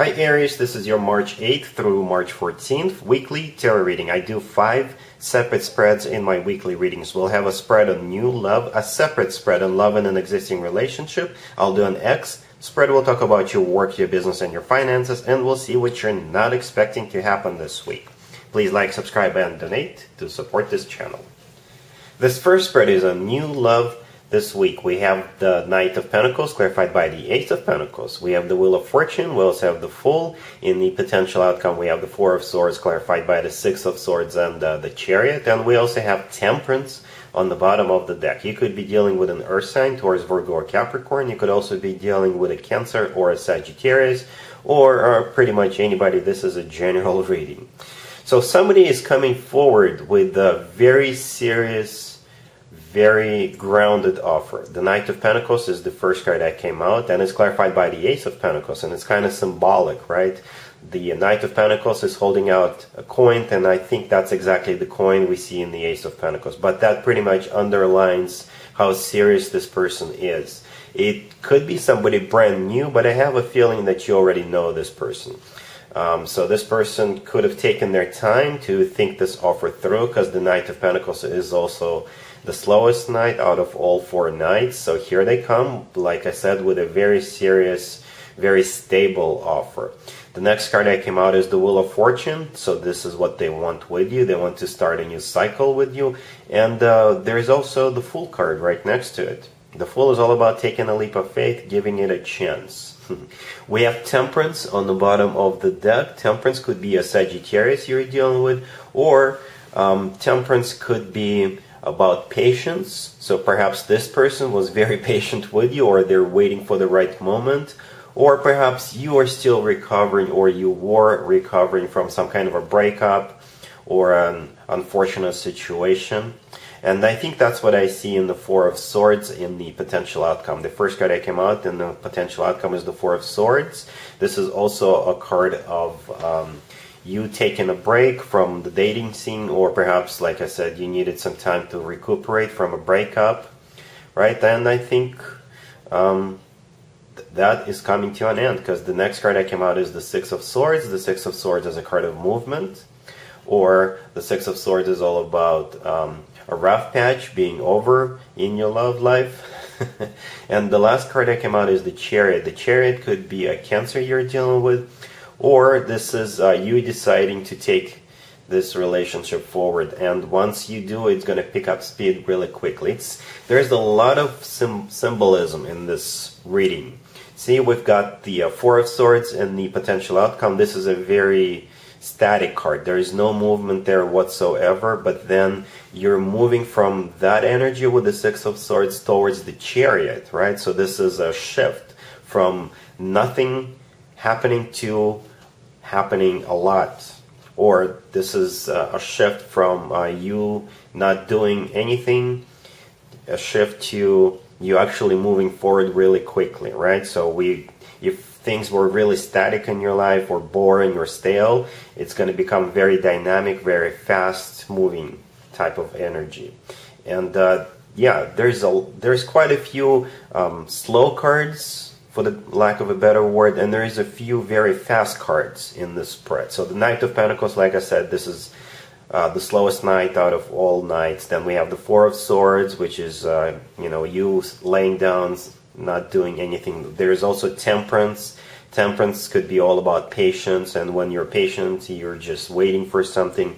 Hi Aries, this is your March 8th through March 14th weekly tarot reading. I do 5 separate spreads in my weekly readings. We'll have a spread on new love, a separate spread on love in an existing relationship. I'll do an X spread. We'll talk about your work, your business, and your finances, and we'll see what you're not expecting to happen this week. Please like, subscribe, and donate to support this channel. This first spread is on new love. This week we have the Knight of Pentacles clarified by the Ace of Pentacles. We have the Wheel of Fortune. We also have the Fool. In the potential outcome we have the Four of Swords clarified by the Six of Swords and the Chariot. And we also have Temperance on the bottom of the deck. You could be dealing with an Earth sign, Taurus, Virgo, or Capricorn. You could also be dealing with a Cancer or a Sagittarius or pretty much anybody. This is a general reading. So somebody is coming forward with a very serious, very grounded offer. The Knight of Pentacles is the first card that came out, and it's clarified by the Ace of Pentacles, and it's kind of symbolic, right? The Knight of Pentacles is holding out a coin, and I think that's exactly the coin we see in the Ace of Pentacles. But that pretty much underlines how serious this person is. It could be somebody brand new, but I have a feeling that you already know this person. So this person could have taken their time to think this offer through, because the Knight of Pentacles is also the slowest knight out of all 4 knights. So here they come, like I said, with a very serious, very stable offer. The next card that came out is the Wheel of Fortune. So this is what they want with you. They want to start a new cycle with you. And there's also the Fool card right next to it. The Fool is all about taking a leap of faith, giving it a chance. We have Temperance on the bottom of the deck. Temperance could be a Sagittarius you're dealing with, or Temperance could be about patience. So perhaps this person was very patient with you, or they're waiting for the right moment, or perhaps you are still recovering, or you were recovering from some kind of a breakup or an unfortunate situation. And I think that's what I see in the Four of Swords in the potential outcome. The first card that came out in the potential outcome is the Four of Swords. This is also a card of you taking a break from the dating scene, or perhaps, like I said, you needed some time to recuperate from a breakup, right? And I think that is coming to an end, because the next card that came out is the Six of Swords. The Six of Swords is a card of movement, or the Six of Swords is all about a rough patch being over in your love life. And the last card that came out is the Chariot. The Chariot could be a Cancer you're dealing with, or this is you deciding to take this relationship forward. And once you do, it's going to pick up speed really quickly. There's a lot of symbolism in this reading. See, we've got the Four of Swords and the potential outcome. This is a very static card. There is no movement there whatsoever, but then you're moving from that energy with the Six of Swords towards the Chariot, right? So this is a shift from nothing happening to happening a lot, or this is a shift from you not doing anything, a shift to you actually moving forward really quickly, right? So if things were really static in your life, or boring or stale, it's going to become very dynamic, very fast moving type of energy. And yeah, there's quite a few slow cards, for the lack of a better word, and there is a few very fast cards in this spread. So the Knight of Pentacles, like I said, this is the slowest knight out of all knights. Then we have the Four of Swords, which is you laying down, not doing anything. There is also Temperance. Temperance could be all about patience, and when you're patient, you're just waiting for something.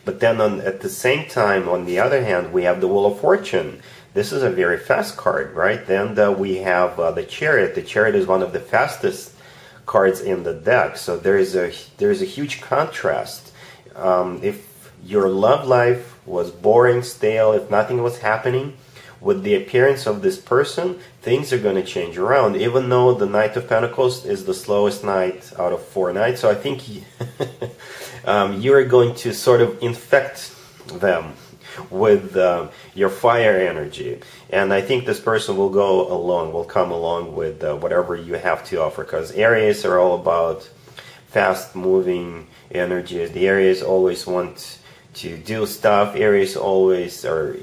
But then at the same time, on the other hand, we have the Wheel of Fortune. This is a very fast card, right? Then we have the Chariot. The Chariot is one of the fastest cards in the deck. So there is a huge contrast. If your love life was boring, stale, if nothing was happening, with the appearance of this person, things are going to change around. Even though the Knight of Pentacles is the slowest knight out of 4 knights, so I think you're going to sort of infect them with your fire energy, and I think this person will come along with whatever you have to offer, because Aries are all about fast moving energies. The Aries always want to do stuff. Aries are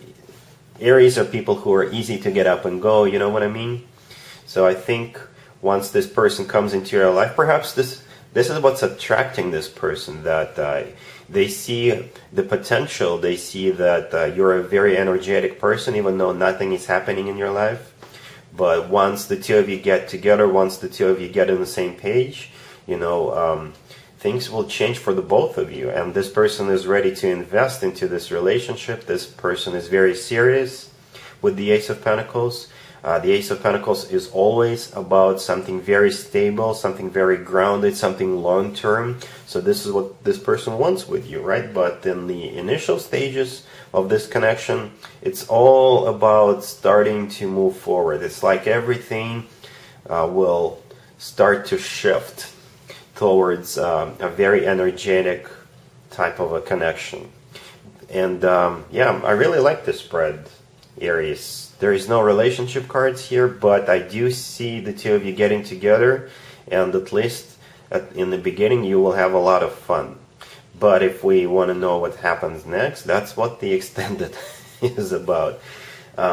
people who are easy to get up and go, you know what I mean? So I think once this person comes into your life, perhaps this is what's attracting this person, that they see the potential, they see that you're a very energetic person, even though nothing is happening in your life. But once the two of you get together, once the two of you get on the same page, you know, things will change for the both of you. And this person is ready to invest into this relationship. This person is very serious with the Ace of Pentacles. The Ace of Pentacles is always about something very stable, something very grounded, something long-term. So this is what this person wants with you, right? But in the initial stages of this connection, it's all about starting to move forward. It's like everything will start to shift towards a very energetic type of a connection. And yeah, I really like this spread, Aries. There is no relationship cards here, but I do see the two of you getting together, and at least in the beginning you will have a lot of fun. But if we want to know what happens next, that's what the extended is about.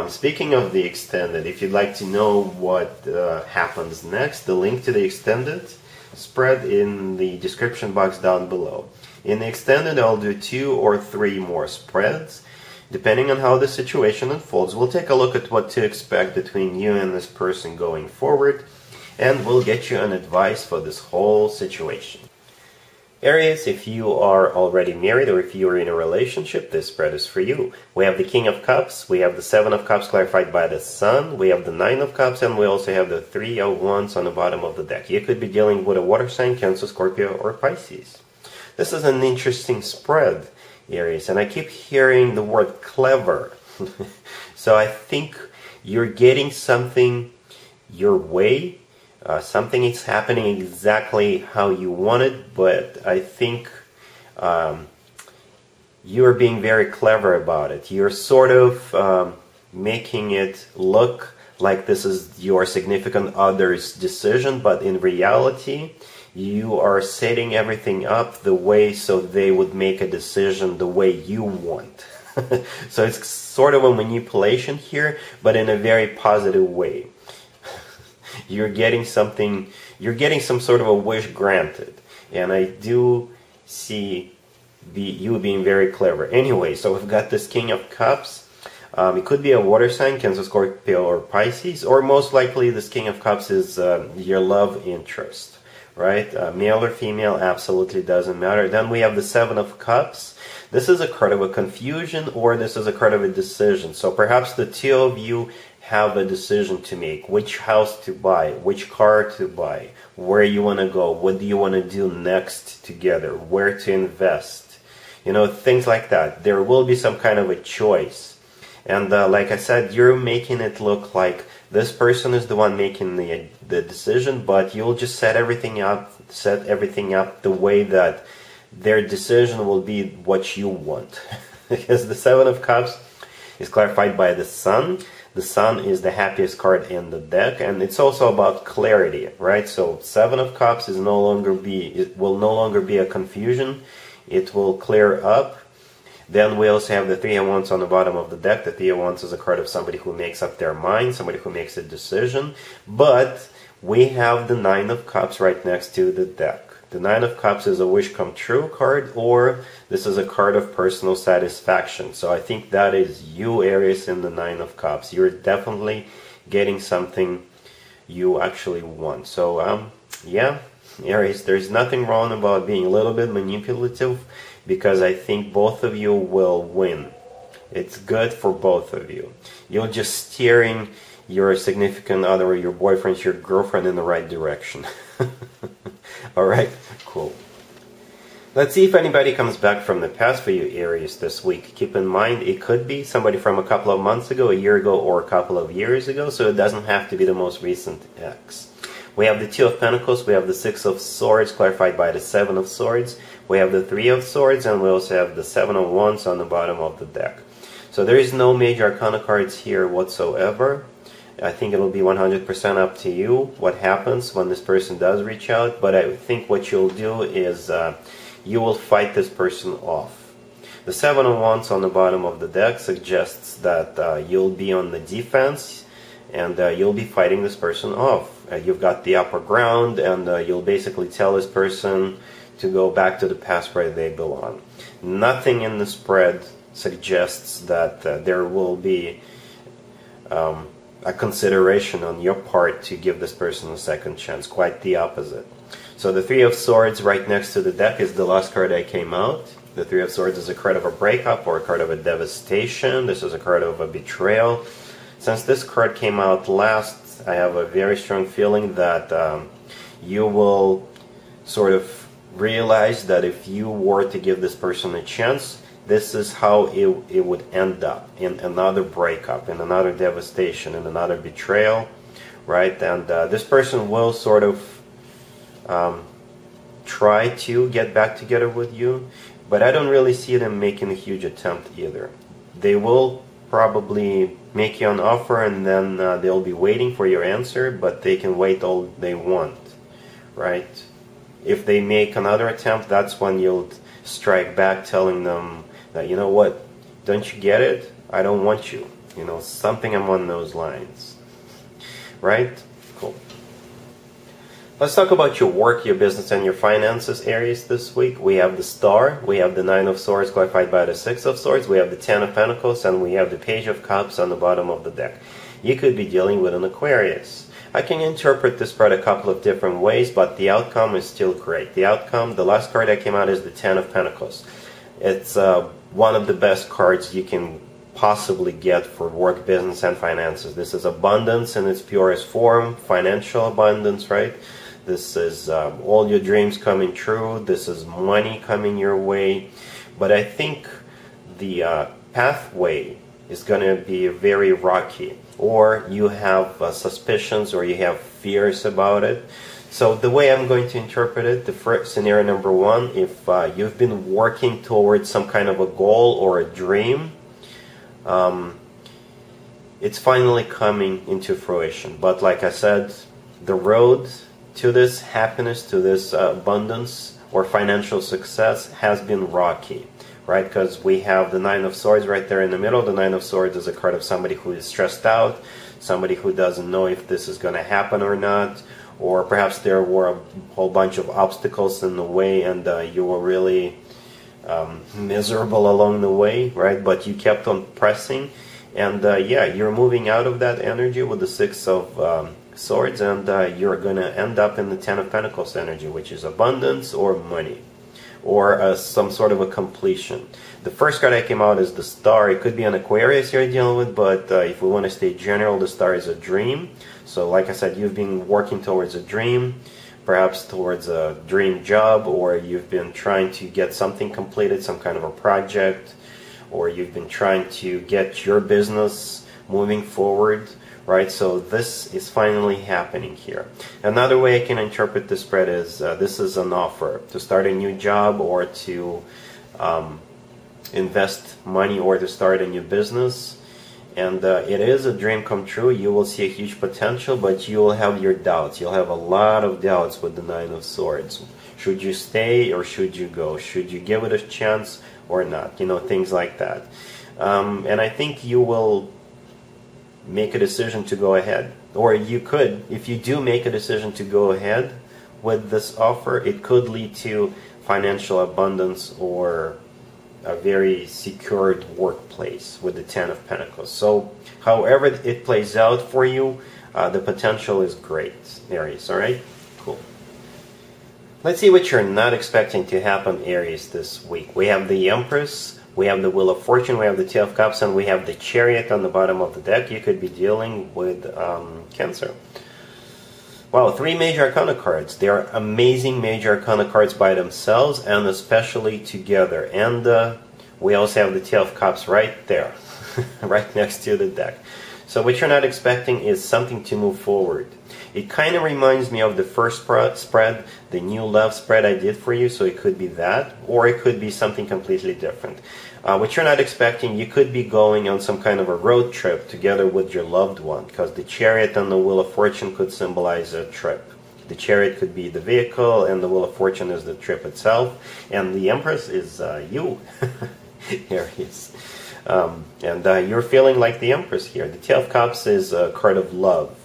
Speaking of the extended, if you'd like to know what happens next, the link to the extended spread in the description box down below. In the extended, I'll do 2 or 3 more spreads. Depending on how the situation unfolds, we'll take a look at what to expect between you and this person going forward, and we'll get you an advice for this whole situation. Aries, if you are already married or if you are in a relationship, this spread is for you. We have the King of Cups, we have the 7 of Cups clarified by the Sun, we have the 9 of Cups, and we also have the 3 of Wands on the bottom of the deck. You could be dealing with a water sign, Cancer, Scorpio, or Pisces. This is an interesting spread, Aries, and I keep hearing the word clever. So I think you're getting something your way. Something is happening exactly how you want it, but I think you're being very clever about it. You're sort of making it look like this is your significant other's decision, but in reality, you are setting everything up the way so they would make a decision the way you want. So it's sort of a manipulation here, but in a very positive way. You're getting something, you're getting some sort of a wish granted. And I do see you being very clever. Anyway, so we've got this King of Cups. It could be a water sign, Cancer, Scorpio, or Pisces, or most likely this King of Cups is your love interest. Right? Male or female, absolutely doesn't matter. Then we have the 7 of Cups. This is a card of a confusion, or this is a card of a decision. So perhaps the two of you have a decision to make. Which house to buy, which car to buy, where you want to go, what do you want to do next together, where to invest. You know, things like that. There will be some kind of a choice. And like I said, you're making it look like this person is the one making the decision, but you'll just set everything up the way that their decision will be what you want. Because the 7 of Cups is clarified by the Sun. The Sun is the happiest card in the deck, and it's also about clarity, right? So 7 of Cups is no longer it will no longer be a confusion. It will clear up. Then we also have the 3 of Wands on the bottom of the deck. The 3 of Wands is a card of somebody who makes up their mind, somebody who makes a decision. But we have the 9 of Cups right next to the deck. The 9 of Cups is a wish come true card, or this is a card of personal satisfaction. So I think that is you, Aries, in the 9 of Cups. You're definitely getting something you actually want. So yeah, Aries, there's nothing wrong about being a little bit manipulative, because I think both of you will win. It's good for both of you. You're just steering your significant other, or your boyfriend, your girlfriend in the right direction. Alright, cool. Let's see if anybody comes back from the past for you, Aries, this week. Keep in mind, it could be somebody from a couple of months ago, a year ago, or a couple of years ago, so it doesn't have to be the most recent ex. We have the 2 of Pentacles, we have the 6 of Swords, clarified by the 7 of Swords. We have the 3 of Swords, and we also have the 7 of Wands on the bottom of the deck. So there is no major arcana cards here whatsoever. I think it'll be 100% up to you what happens when this person does reach out. But I think what you'll do is you will fight this person off. The 7 of Wands on the bottom of the deck suggests that you'll be on the defense, and you'll be fighting this person off. you've got the upper ground, and you'll basically tell this person to go back to the past where they belong. Nothing in the spread suggests that there will be a consideration on your part to give this person a second chance. Quite the opposite. So the Three of Swords right next to the deck is the last card that came out. The Three of Swords is a card of a breakup or a card of a devastation. This is a card of a betrayal. Since this card came out last, I have a very strong feeling that you will sort of realize that if you were to give this person a chance, this is how it would end up, in another breakup, in another devastation, in another betrayal, right? And this person will sort of try to get back together with you, but I don't really see them making a huge attempt either. They will probably make you an offer, and then they'll be waiting for your answer, but they can wait all they want, right? If they make another attempt, that's when you'll strike back, telling them that, you know what, don't you get it? I don't want you. You know, something along those lines, right? Cool. Let's talk about your work, your business, and your finances, Aries, this week. We have the Star, we have the Nine of Swords clarified by the Six of Swords, we have the Ten of Pentacles, and we have the Page of Cups on the bottom of the deck. You could be dealing with an Aquarius. I can interpret this spread a couple of different ways, but the outcome is still great. The outcome, the last card that came out is the Ten of Pentacles. It's one of the best cards you can possibly get for work, business, and finances. This is abundance in its purest form, financial abundance, right? This is all your dreams coming true. This is money coming your way. But I think the pathway is going to be very rocky, or you have suspicions, or you have fears about it. So the way I'm going to interpret it, the first scenario number one, if you've been working towards some kind of a goal or a dream, it's finally coming into fruition. But like I said, the road to this happiness, to this abundance or financial success has been rocky, right? Because we have the Nine of Swords right there in the middle. The Nine of Swords is a card of somebody who is stressed out, somebody who doesn't know if this is going to happen or not, or perhaps there were a whole bunch of obstacles in the way, and you were really miserable along the way, right? But you kept on pressing, and yeah, you're moving out of that energy with the Six of Swords, and you're going to end up in the Ten of Pentacles energy, which is abundance or money, or some sort of a completion. The first card that came out is the Star. It could be an Aquarius you're dealing with, but if we want to stay general, the Star is a dream. So like I said, you've been working towards a dream, perhaps towards a dream job, or you've been trying to get something completed, some kind of a project, or you've been trying to get your business moving forward, right? So this is finally happening here. Another way I can interpret this spread is this is an offer to start a new job, or to invest money, or to start a new business. And it is a dream come true. You will see a huge potential, but you will have your doubts. You'll have a lot of doubts with the Nine of Swords. Should you stay or should you go? Should you give it a chance or not? You know, things like that. And I think you will make a decision to go ahead. Or you could, if you do make a decision to go ahead with this offer, it could lead to financial abundance or a very secured workplace with the Ten of Pentacles. So however it plays out for you, the potential is great, Aries. Alright? Cool. Let's see what you're not expecting to happen, Aries, this week. We have the Empress, we have the Wheel of Fortune, we have the Two of Cups, and we have the Chariot on the bottom of the deck. You could be dealing with Cancer. Wow, 3 major arcana cards. They are amazing major arcana cards by themselves, and especially together. And we also have the Two of Cups right there, right next to the deck. So what you're not expecting is something to move forward. It kind of reminds me of the first spread, the new love spread I did for you, so it could be that, or it could be something completely different. What you're not expecting, you could be going on some kind of a road trip together with your loved one, because the Chariot and the Wheel of Fortune could symbolize a trip. The Chariot could be the vehicle, and the Wheel of Fortune is the trip itself, and the Empress is you, Aries. And you're feeling like the Empress here. The Two of Cups is a card of love,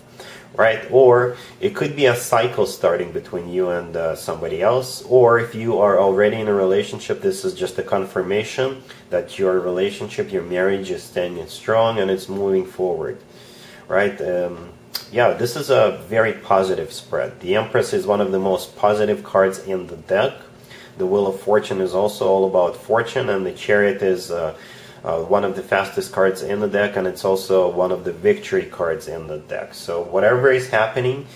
right? Or it could be a cycle starting between you and somebody else. Or if you are already in a relationship, this is just a confirmation that your relationship, your marriage is standing strong and it's moving forward, right? Yeah, this is a very positive spread. The Empress is one of the most positive cards in the deck. The Wheel of Fortune is also all about fortune, and the Chariot is one of the fastest cards in the deck, and it's also one of the victory cards in the deck. So whatever is happening,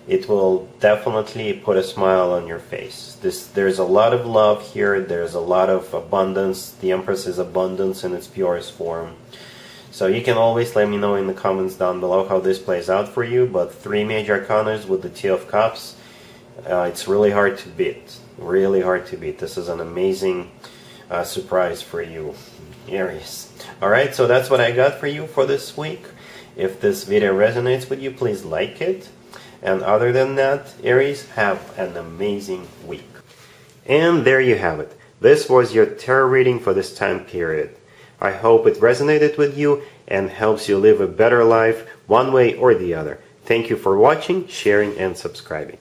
it will definitely put a smile on your face. There's a lot of love here, there's a lot of abundance. The Empress is abundance in its purest form. So you can always let me know in the comments down below how this plays out for you, but 3 major arcanas with the Two of Cups, it's really hard to beat. Really hard to beat. This is an amazing surprise for you, Aries. Alright, so that's what I got for you for this week. If this video resonates with you, please like it. And other than that, Aries, have an amazing week. And there you have it. This was your tarot reading for this time period. I hope it resonated with you and helps you live a better life one way or the other. Thank you for watching, sharing, and subscribing.